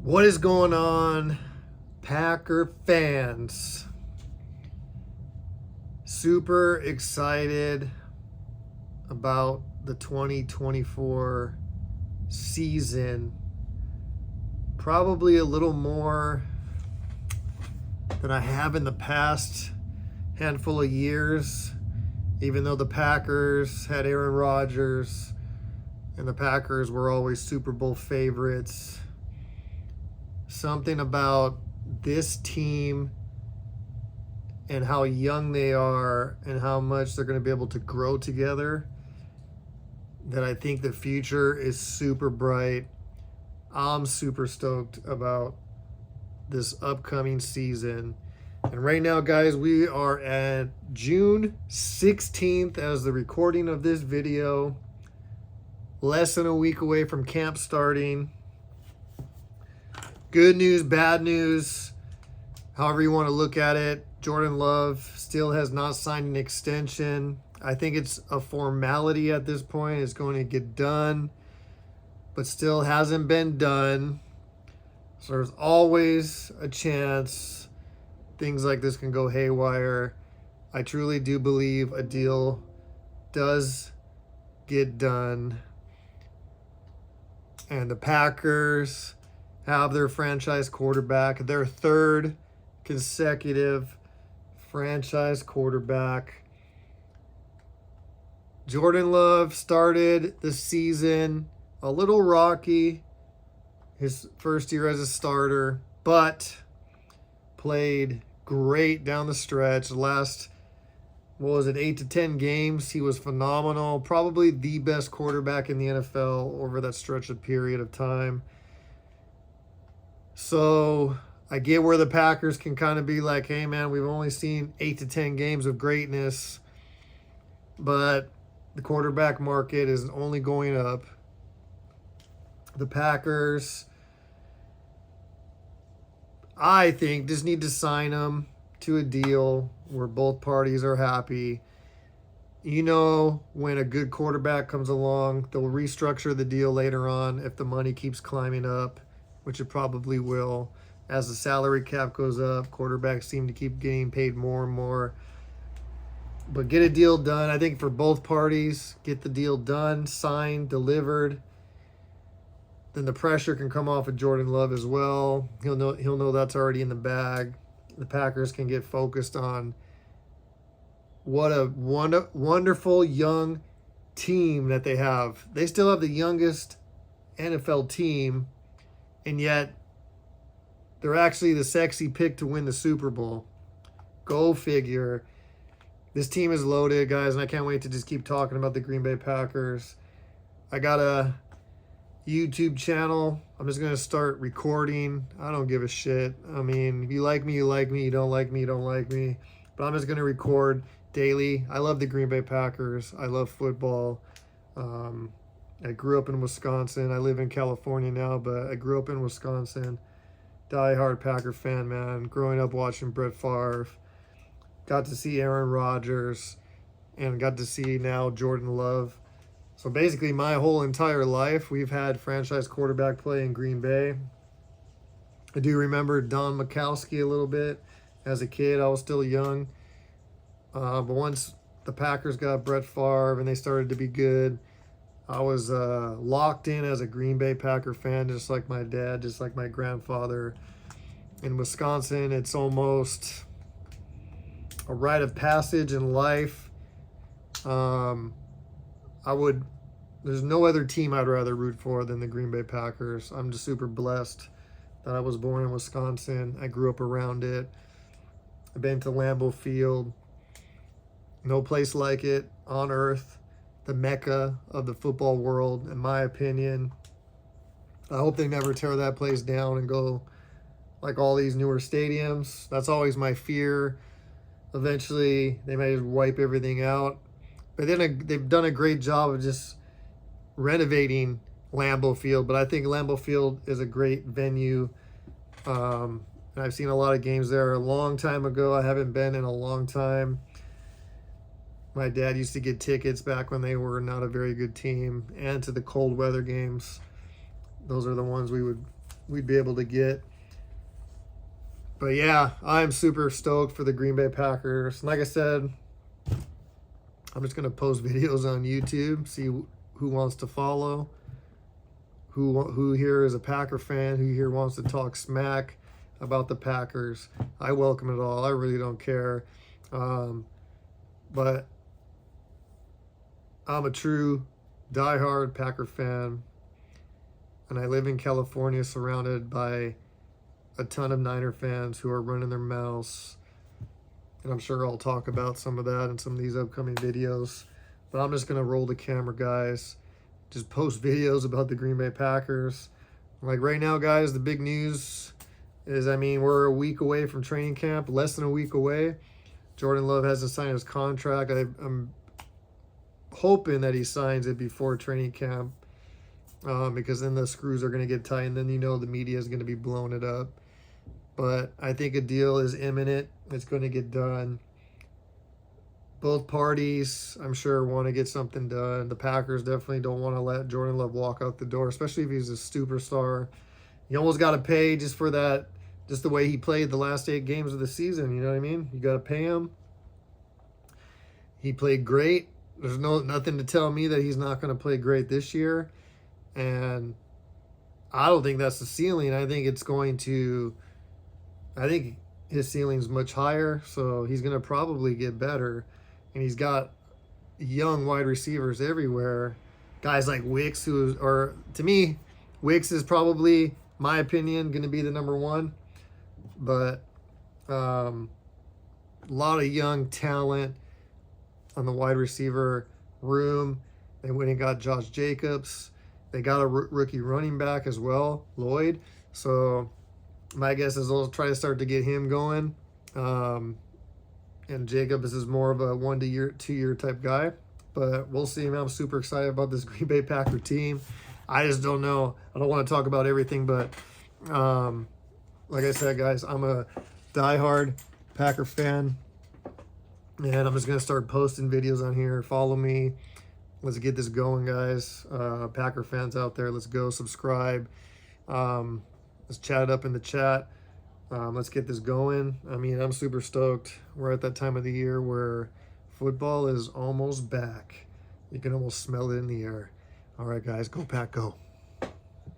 What is going on, Packer fans? Super excited about the 2024 season. Probably a little more than I have in the past handful of years, even though the Packers had Aaron Rodgers and the Packers were always Super Bowl favorites. Something about this team and how young they are and how much they're going to be able to grow together, that I think the future is super bright. I'm super stoked about this upcoming season. And right now, guys, we are at June 16th as the recording of this video. Less than a week away from camp starting. Good news, bad news, however you want to look at it. Jordan Love still has not signed an extension. I think it's a formality at this point. It's going to get done, but still hasn't been done. So there's always a chance things like this can go haywire. I truly do believe a deal does get done. And the Packers have their franchise quarterback, their third consecutive franchise quarterback. Jordan Love started the season a little rocky, his first year as a starter, but played great down the stretch. The last, 8 to 10 games, he was phenomenal. Probably the best quarterback in the NFL over that stretch of period of time. So I get where the Packers can kind of be like, hey, man, we've only seen 8 to 10 games of greatness, but the quarterback market is only going up. The Packers, I think, just need to sign him to a deal where both parties are happy. You know, when a good quarterback comes along, they'll restructure the deal later on if the money keeps climbing up, which it probably will. As the salary cap goes up, quarterbacks seem to keep getting paid more and more. But get a deal done. I think for both parties, get the deal done, signed, delivered. Then the pressure can come off of Jordan Love as well. He'll know that's already in the bag. The Packers can get focused on what a wonderful young team that they have. They still have the youngest NFL team, and yet they're actually the sexy pick to win the Super Bowl. Go figure. This team is loaded, guys, and I can't wait to just keep talking about the Green Bay Packers. I got a YouTube channel. I'm just going to start recording. I don't give a shit. I mean, if you like me, you like me. You don't like me, you don't like me. But I'm just going to record daily. I love the Green Bay Packers. I love football. I grew up in Wisconsin. I live in California now, but I grew up in Wisconsin. Die-hard Packer fan, man. Growing up watching Brett Favre. Got to see Aaron Rodgers. And got to see now Jordan Love. So basically my whole entire life, we've had franchise quarterback play in Green Bay. I do remember Don Majkowski a little bit. As a kid, I was still young. But once the Packers got Brett Favre and they started to be good, I was locked in as a Green Bay Packer fan, just like my dad, just like my grandfather. In Wisconsin, it's almost a rite of passage in life. There's no other team I'd rather root for than the Green Bay Packers. I'm just super blessed that I was born in Wisconsin. I grew up around it. I've been to Lambeau Field. No place like it on earth. The mecca of the football world, in my opinion. I hope they never tear that place down and go like all these newer stadiums. That's always my fear. Eventually, they may just wipe everything out. But then they've done a great job of just renovating Lambeau Field. But I think Lambeau Field is a great venue. I've seen a lot of games there a long time ago. I haven't been in a long time. My dad used to get tickets back when they were not a very good team, and to the cold weather games. Those are the ones we would we'd be able to get. But yeah, I'm super stoked for the Green Bay Packers. Like I said, I'm just gonna post videos on YouTube, see who wants to follow, who here is a Packer fan, who here wants to talk smack about the Packers. I welcome it all. I really don't care. But I'm a true diehard Packer fan, and I live in California surrounded by a ton of Niner fans who are running their mouths. And I'm sure I'll talk about some of that in some of these upcoming videos. But I'm just going to roll the camera, guys. Just post videos about the Green Bay Packers. Like right now, guys, the big news is, I mean, we're a week away from training camp, less than a week away. Jordan Love hasn't signed his contract. I'm hoping that he signs it before training camp, because then the screws are going to get tight, and then the media is going to be blowing it up. But I think a deal is imminent. It's going to get done. Both parties, I'm sure, want to get something done. The Packers definitely don't want to let Jordan Love walk out the door, especially if he's a superstar. You almost got to pay just for that, just the way he played the last 8 games of the season. You know what I mean? You got to pay him. He played great. There's nothing to tell me that he's not going to play great this year. And I don't think that's the ceiling. I think his ceiling's much higher, so he's going to probably get better. And he's got young wide receivers everywhere. Guys like Wicks, to me, Wicks is probably, my opinion, going to be the number one. But a lot of young talent on the wide receiver room. They went and got Josh Jacobs. They got a rookie running back as well, Lloyd. So my guess is they'll try to start to get him going. And Jacobs is more of a 1 to 2 year type guy. But we'll see. I'm super excited about this Green Bay Packer team. I just don't know. I don't want to talk about everything, but like I said, guys, I'm a diehard Packer fan. And I'm just going to start posting videos on here. Follow me. Let's get this going, guys. Packer fans out there, let's go. Subscribe. Let's chat it up in the chat. Let's get this going. I mean, I'm super stoked. We're at that time of the year where football is almost back. You can almost smell it in the air. All right, guys, go Pack, go.